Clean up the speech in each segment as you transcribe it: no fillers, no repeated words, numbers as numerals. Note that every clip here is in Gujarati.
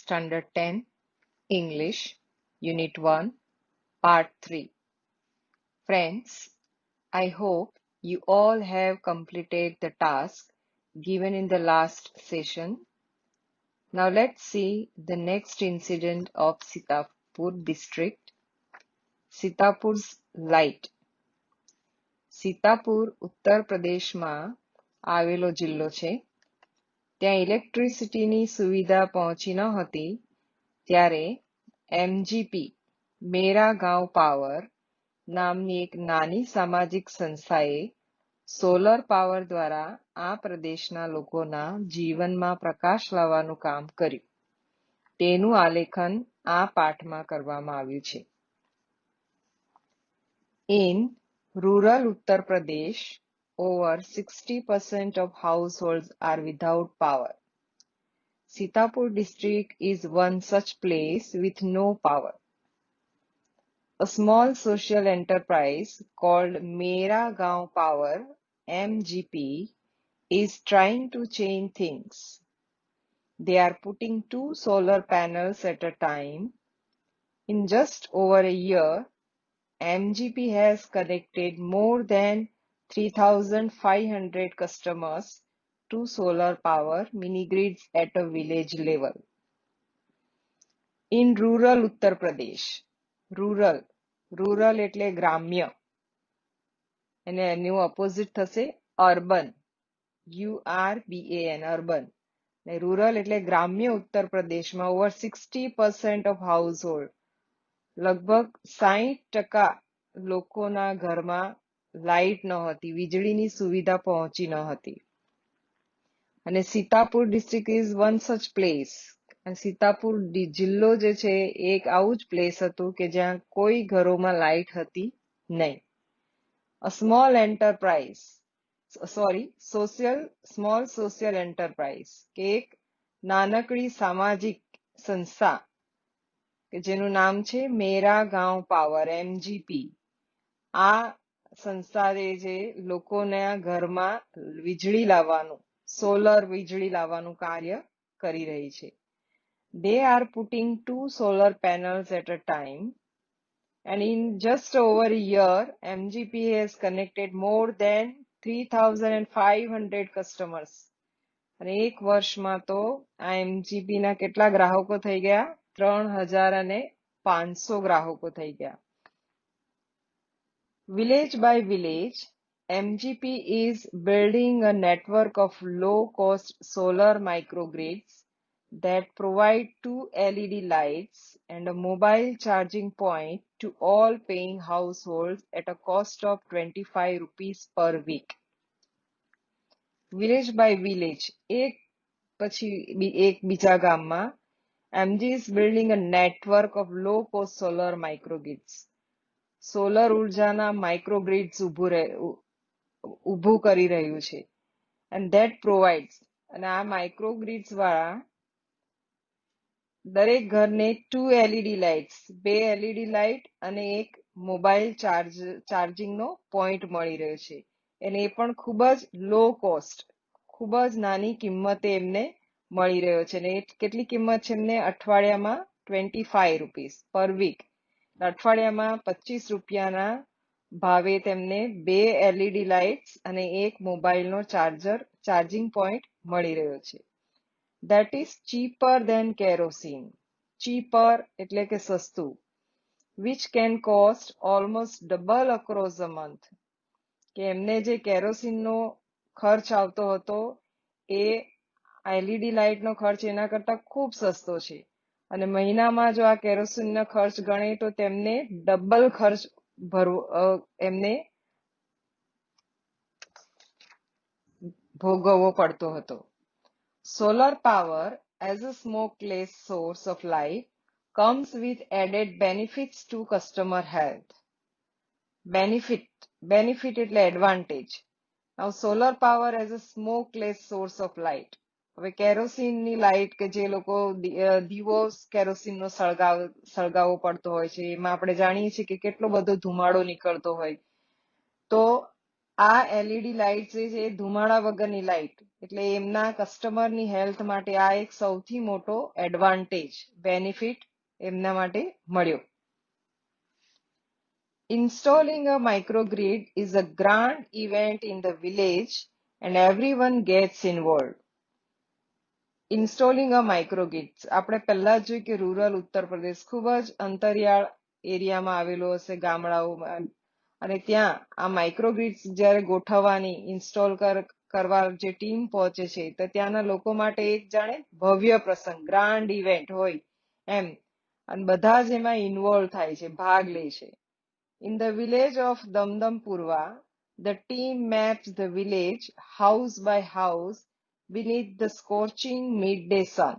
Standard 10, English, Unit 1, Part 3. Friends, I hope you all have completed the task given in the last session. Now let's see the next incident of Sitapur district. Sitapur's light. Sitapur ઉત્તર પ્રદેશમાં આવેલો જિલ્લો છે. ત્યાં ઇલેક્ટ્રિસિટીની સુવિધા પહોંચી ન હતી ત્યારે MGP મેરા ગાંવ પાવર નામની એક નાની સામાજિક સંસ્થાએ સોલર પાવર દ્વારા આ પ્રદેશના લોકોના જીવનમાં પ્રકાશ લાવવાનું કામ કર્યું. તેનું આલેખન આ પાઠમાં કરવામાં આવ્યું છે. In rural Uttar Pradesh, over 60% of households are without power. Sitapur district is one such place with no power. A small social enterprise called Mera Gaon Power (MGP) is trying to change things. They are putting 2 solar panels at a time. In just over a year, MGP has connected more than 3,500 customers to solar power mini-grids at a village level. In rural Uttar Pradesh, rural એટલે ગ્રામ્ય અને એનું ઓપોઝિટ થશે અર્બન, URBAN, અર્બન. રૂરલ એટલે ગ્રામ્ય ઉત્તર પ્રદેશમાં ઓવર 60% ઓફ હાઉસહોલ્ડ, લગભગ 60% લોકોના ઘરમાં લાઇટ ન હતી, વીજળીની સુવિધા પહોંચી ન હતી. અને સીતાપુર ડિસ્ટ્રિક્ટ ઇઝ વન સચ પ્લેસ. અને સીતાપુર જિલ્લો જે છે એક આવું જ પ્લેસ હતું કે જ્યાં કોઈ ઘરોમાં લાઇટ હતી નહીં. A small enterprise, small social enterprise કે એક નાનકડી સામાજિક સંસ્થા કે જેનું નામ છે મેરા ગાંવ પાવર MGP. આ સંસ્થા જે લોકોના ઘરમાં વીજળી લાવવાનું, સોલર વીજળી લાવવાનું કાર્ય કરી રહી છે. They are putting 2 solar panels at a time, and in just over a year, MGP has connected more than 3,500 customers. અને એક વર્ષમાં તો આ MGP ના કેટલા ગ્રાહકો થઈ ગયા? 3,500 ગ્રાહકો થઈ ગયા. Village by village, MGP is building a network of low-cost solar microgrids that provide 2 LED lights and a mobile charging point to all paying households at a cost of 25 rupees per week. Village by village, એક પછી એક બીજા ગામમાં MG is building a network of low-cost solar microgrids. Solar ઉર્જાના માઇક્રોગ્રીડ્સ ઊભું કરી રહ્યું છે. And that provides, અને આ માઇક્રોગ્રીડ્સ વાળા દરેક ઘરને 2 LED લાઇટ્સ, 2 LED લાઇટ અને એક મોબાઈલ ચાર્જિંગનો પોઈન્ટ મળી રહ્યો છે. અને એ પણ ખૂબ જ લો કોસ્ટ, ખૂબ જ નાની કિંમતે એમને મળી રહ્યો છે. અને કેટલી કિંમત છે એમને? અઠવાડિયામાં 25 રૂપીસ પર વીક. અઠવાડિયામાં 25 રૂપિયાના ભાવે તેમને 2 LED લાઇટ્સ અને એક મોબાઈલનો ચાર્જિંગ પોઈન્ટ મળી રહ્યો છે. That is cheaper than kerosene. Cheaper એટલે કે સસ્તું. Which can cost almost double across a month. કે એમને જે કેરોસીનનો ખર્ચ આવતો હતો એ LED લાઇટનો ખર્ચ એના કરતા ખૂબ સસ્તો છે. અને મહિનામાં જો આ કેરોસીનનો ખર્ચ ગણે તો તેમને ડબલ ખર્ચ એમને ભોગવવો પડતો હતો. Solar power as a smokeless source of light comes with added benefits to customer health. Benefit એટલે advantage. Now solar power as a smokeless source of light. હવે કેરોસીનની લાઇટ કે જે લોકો દીવો કેરોસીનનો સળગાવવો પડતો હોય છે એમાં આપણે જાણીએ છીએ કે કેટલો બધો ધુમાડો નીકળતો હોય. તો આ LED લાઇટ જે છે ધુમાડા વગરની લાઇટ, એટલે એમના કસ્ટમરની હેલ્થ માટે આ એક સૌથી મોટો એડવાન્ટેજ બેનિફિટ એમના માટે મળ્યો. Installing a microgrid is a grand event in the village and everyone gets involved. Installing a microgrids આપણે પહેલા જ જોયું કે રૂરલ ઉત્તર પ્રદેશ ખૂબ જ અંતરિયાળ એરિયામાં આવેલો હશે ગામડાઓમાં, અને ત્યાં આ માઇક્રોગ્રિડ્સ જ્યારે ગોઠવવાની ઇન્સ્ટોલ કરવા જે ટીમ પહોંચે છે તો ત્યાંના લોકો માટે એક જાણે ભવ્ય પ્રસંગ ગ્રાન્ડ ઇવેન્ટ હોય એમ, અને બધા જ એમાં ઇન્વોલ્વ થાય છે, ભાગ લે છે. In the village of Damdampurva, the team maps the village house by house beneath the scorching midday sun,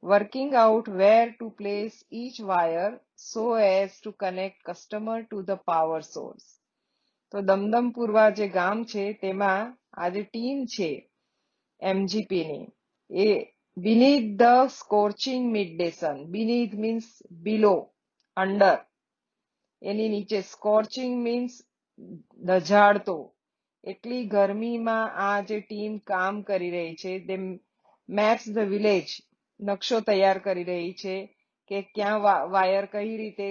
working out where to place each wire so as to connect customer to the power source. તો દમદમપુરવા જે ગામ છે તેમાં આ જે ટીમ છે MGP ની, એ beneath the scorching midday sun, beneath means below, under, એની નીચે સ્કોર્ચિંગ મીન્સ દઝાડતો, એટલી ગરમીમાં આ જે ટીમ કામ કરી રહી છે તે મેપ્સ ધ વિલેજ, નકશો તૈયાર કરી રહી છે કે ક્યાં વાયર કઈ રીતે,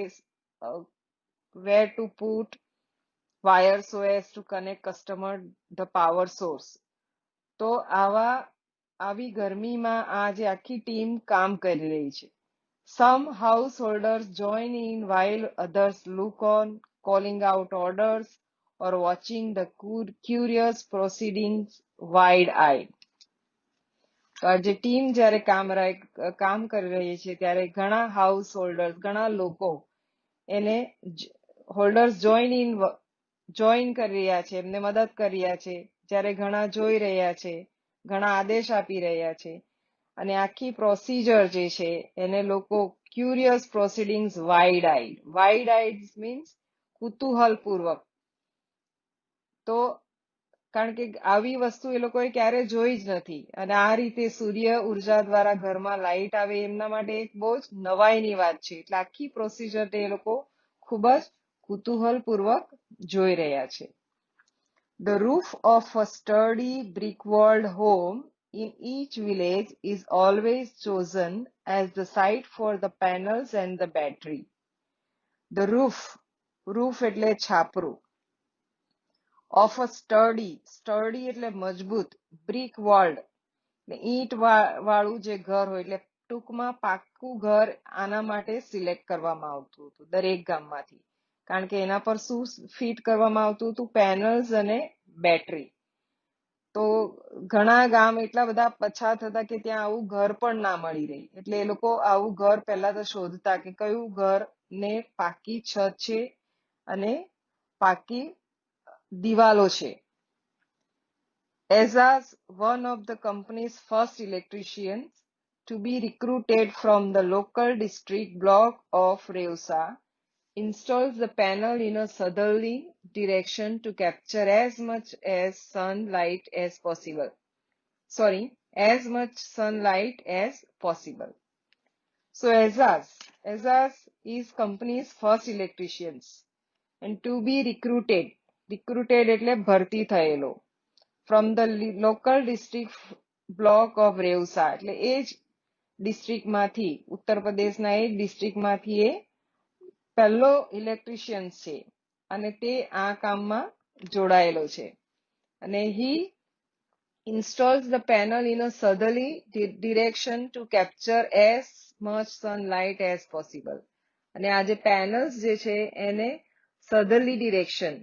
where to put wire so as to connect customer the power source. તો આવી ગરમીમાં આ જે આખી ટીમ કામ કરી રહી છે. Some householders join in while others look on, calling out orders or watching the curious proceedings wide-eyed. તો આ જે ટીમ જ્યારે કામ કરી રહી છે ત્યારે ઘણા હાઉસ હોલ્ડર્સ, ઘણા લોકો એને હોલ્ડર્સ જોઈન કરી રહ્યા છે, એમને મદદ કરી રહ્યા છે, જ્યારે ઘણા જોઈ રહ્યા છે, ઘણા આદેશ આપી રહ્યા છે, અને આખી પ્રોસિજર જે છે એને લોકો curious proceedings wide eyed means કુતૂહલપૂર્વક. તો કારણ કે આવી વસ્તુ એ લોકોએ ક્યારે જોઈ જ નથી, અને આ રીતે સૂર્ય ઉર્જા દ્વારા ઘરમાં લાઇટ આવે એમના માટે એક બહુ જ નવાઈની વાત છે, એટલે આખી પ્રોસિજર એ લોકો ખૂબ જ કુતૂહલપૂર્વક જોઈ રહ્યા છે. The roof of a sturdy brick-walled home in each village is always chosen as the site for the panels and the battery. The roof એટલે છાપરું, of a sturdy એટલે મજબૂત, brick-walled ઈંટ વાળું જે ઘર હોય, એટલે ટૂંકમાં પાક્કું ઘર આના માટે સિલેક્ટ કરવામાં આવતું હતું દરેક ગામમાંથી, કારણ કે એના પર શું ફિટ કરવામાં આવતું હતું, પેનલ્સ અને બેટરી. તો ઘણા ગામ એટલા બધા પછાત હતા કે ત્યાં આવું ઘર પણ ના મળી રહી, એટલે એ લોકો આવું ઘર પહેલા તો શોધતા કે કયું ઘર ને પાકી છત છે અને પાકી દિવાલો છે. Azaz, one of the company's first electricians to be recruited from the local district block of Reusa, installs the panel in a southerly direction to capture as much sunlight as possible. So Azaz is company's first electricians and to be recruited એટલે ભરતી થયેલો, from the local district block of Reusa, એટલે એ જ ડિસ્ટ્રિક્ટમાંથી, ઉત્તર પ્રદેશના એ ડિસ્ટ્રિક્ટમાંથી એ પહેલો ઇલેક્ટ્રિશિયન છે અને તે આ કામમાં જોડાયેલો છે. અને he installs the panel in a southerly direction to capture as much sunlight as possible. અને આ જે પેનલ્સ જે છે એને southerly direction,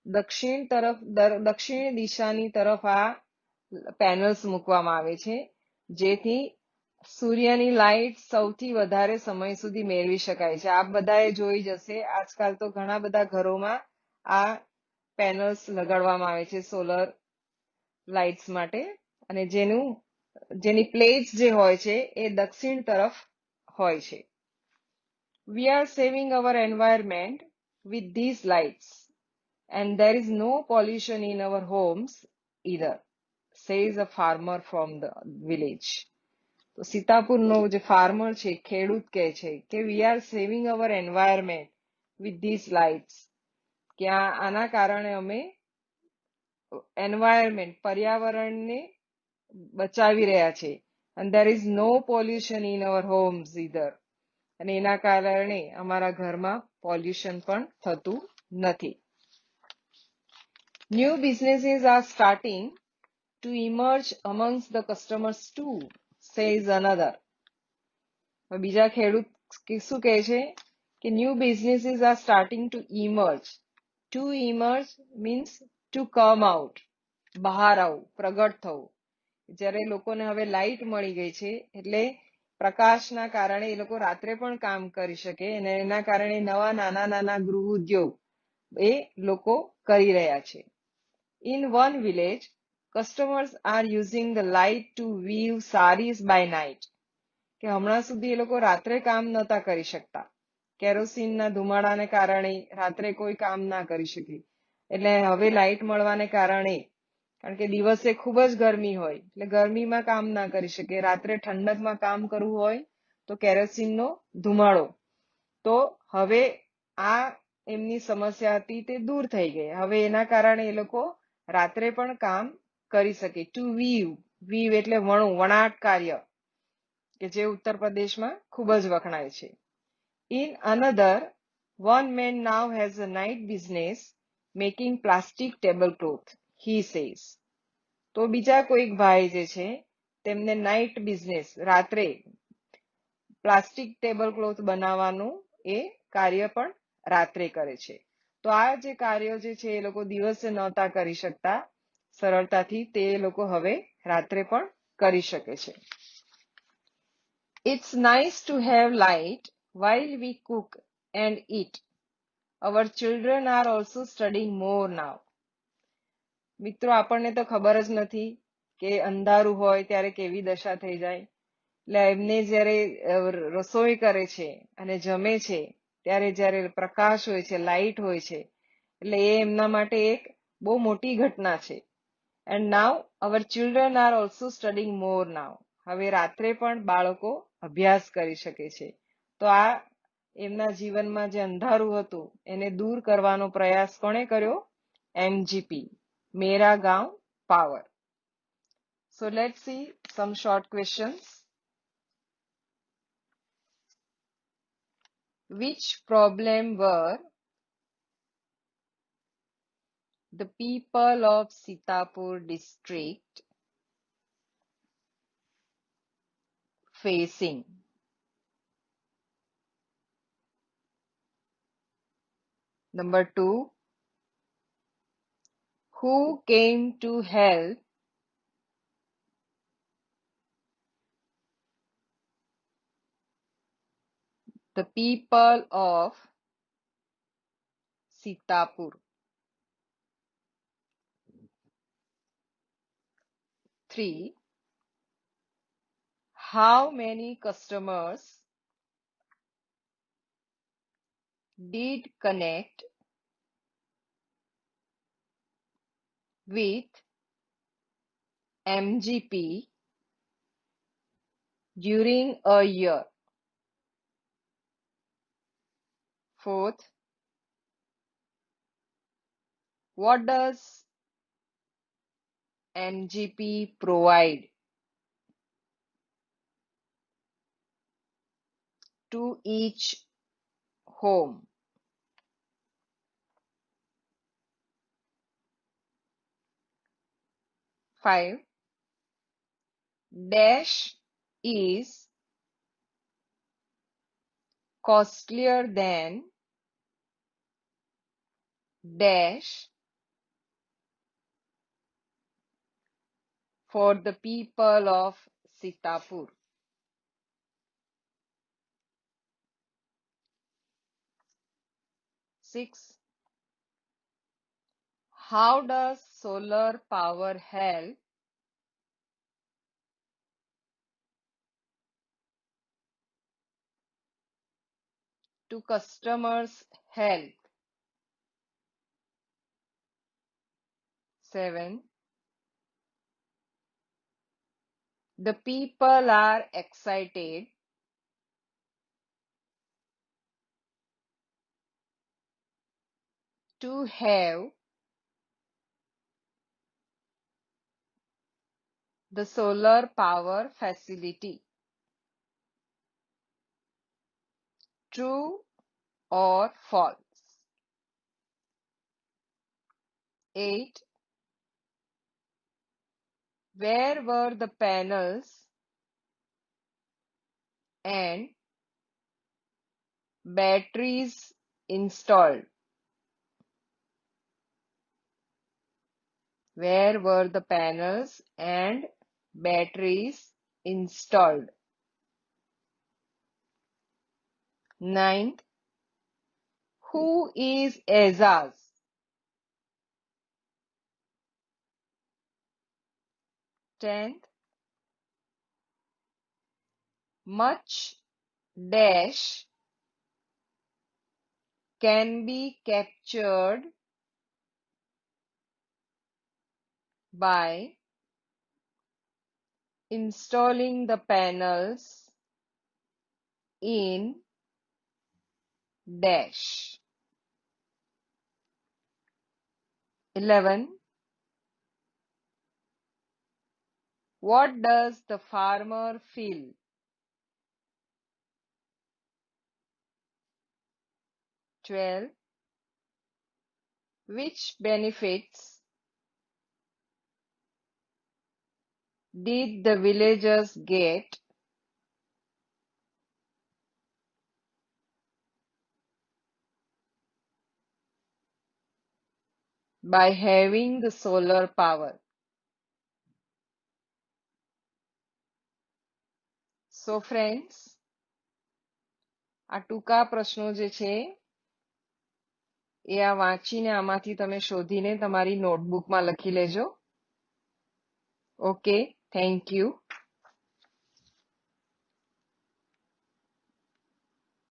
દક્ષિણ દિશાની તરફ આ પેનલ્સ મૂકવામાં આવે છે, જેથી સૂર્યની લાઇટ સૌથી વધારે સમય સુધી મેળવી શકાય છે. આપ બધાએ જોઈ જશે, આજકાલ તો ઘણા બધા ઘરોમાં આ પેનલ્સ લગાડવામાં આવે છે સોલર લાઇટ્સ માટે, અને જેની પ્લેટ્સ જે હોય છે એ દક્ષિણ તરફ હોય છે. We are saving our environment with these lights and there is no pollution in our homes either, says a farmer from the village. તો સીતાપુરનો જે ફાર્મર છે, ખેડૂત કહે છે કે we are saving our environment with these lights, કે આના કારણે અમે એન્વાયરમેન્ટ, પર્યાવરણને બચાવી રહ્યા છે. and there is no pollution in our homes either. અને એના કારણે અમારા ઘરમાં પોલ્યુશન પણ થતું નથી. New businesses are starting to emerge amongst the customers too, says another. બીજા ખેડૂત શું કહે છે કે new businesses are starting to emerge. To emerge means to come out, બહાર આવવું, પ્રગટ થવું. જ્યારે લોકોને હવે લાઇટ મળી ગઈ છે એટલે પ્રકાશના કારણે એ લોકો રાત્રે પણ કામ કરી શકે અને એના કારણે નવા નાના નાના ગૃહ ઉદ્યોગ એ લોકો કરી રહ્યા છે. In one village, customers are using the light to weave saris by night. કે હમણાં સુધી એ લોકો રાત્રે કામ નહોતા કરી શકતા. કેરોસીનના ધુમાડાને કારણે રાત્રે કોઈ કામ ના કરી શકે. એટલે હવે લાઇટ મળવાને કારણે, કારણ કે દિવસે ખૂબ જ ગરમી હોય એટલે ગરમીમાં કામ ના કરી શકે, રાત્રે ઠંડકમાં કામ કરવું હોય તો કેરોસીનનો ધુમાડો. તો હવે આ એમની સમસ્યા હતી તે દૂર થઈ ગઈ. હવે એના કારણે એ લોકો રાત્રે પણ કામ કરી શકે. ટુ વીવ, વીવ એટલે વણું, વણાટ કાર્ય, કે જે ઉત્તર પ્રદેશમાં ખૂબ જ વખણાય છે. In another, one man now has a night business making plastic tablecloth, he says. તો બીજા કોઈક ભાઈ જે છે તેમને નાઇટ બિઝનેસ, રાત્રે પ્લાસ્ટિક ટેબલ ક્લોથ બનાવવાનું એ કાર્ય પણ રાત્રે કરે છે. તો આ જે કાર્યો જે છે એ લોકો દિવસે નહોતા કરી શકતા સરળતાથી, તે લોકો હવે રાત્રે પણ કરી શકે છે. It's nice to have light while we cook and eat. Our children are also studying more now. મિત્રો, આપણને તો ખબર જ નથી કે અંધારું હોય ત્યારે કેવી દશા થઈ જાય. એટલે એમને જ્યારે રસોઈ કરે છે અને જમે છે ત્યારે જ્યારે પ્રકાશ હોય છે, લાઇટ હોય છે, એટલે એ એમના માટે એક બહુ મોટી ઘટના છે. And now our children are also studying more now. હવે રાત્રે પણ બાળકો અભ્યાસ કરી શકે છે. તો આ એમના જીવનમાં જે અંધારું હતું એને દૂર કરવાનો પ્રયાસ કોણે કર્યો? MGP, Mera Gaon power. So let's see some short questions. Which problem were the people of Sitapur district facing? Number 2, who came to help the people of Sitapur? 3, how many customers did connect with MGP during a year? 4th, what does MGP provide to each home? 5, dash is costlier than dash for the people of Sitapur. 6, how does solar power help to customers' health? 7, the people are excited to have the solar power facility. True or false? 8. Where were the panels and batteries installed? Where were the panels and batteries installed? 9. Who is Azaz? 10th. Much dash can be captured by installing the panels in dash. 11. What does the farmer feel? 12. Which benefits did the villagers get by having the solar power? So friends, આ ટૂંકા પ્રશ્નો જે છે એ આ વાંચીને આમાંથી તમે શોધીને તમારી નોટબુકમાં લખી લેજો. Okay, thank you.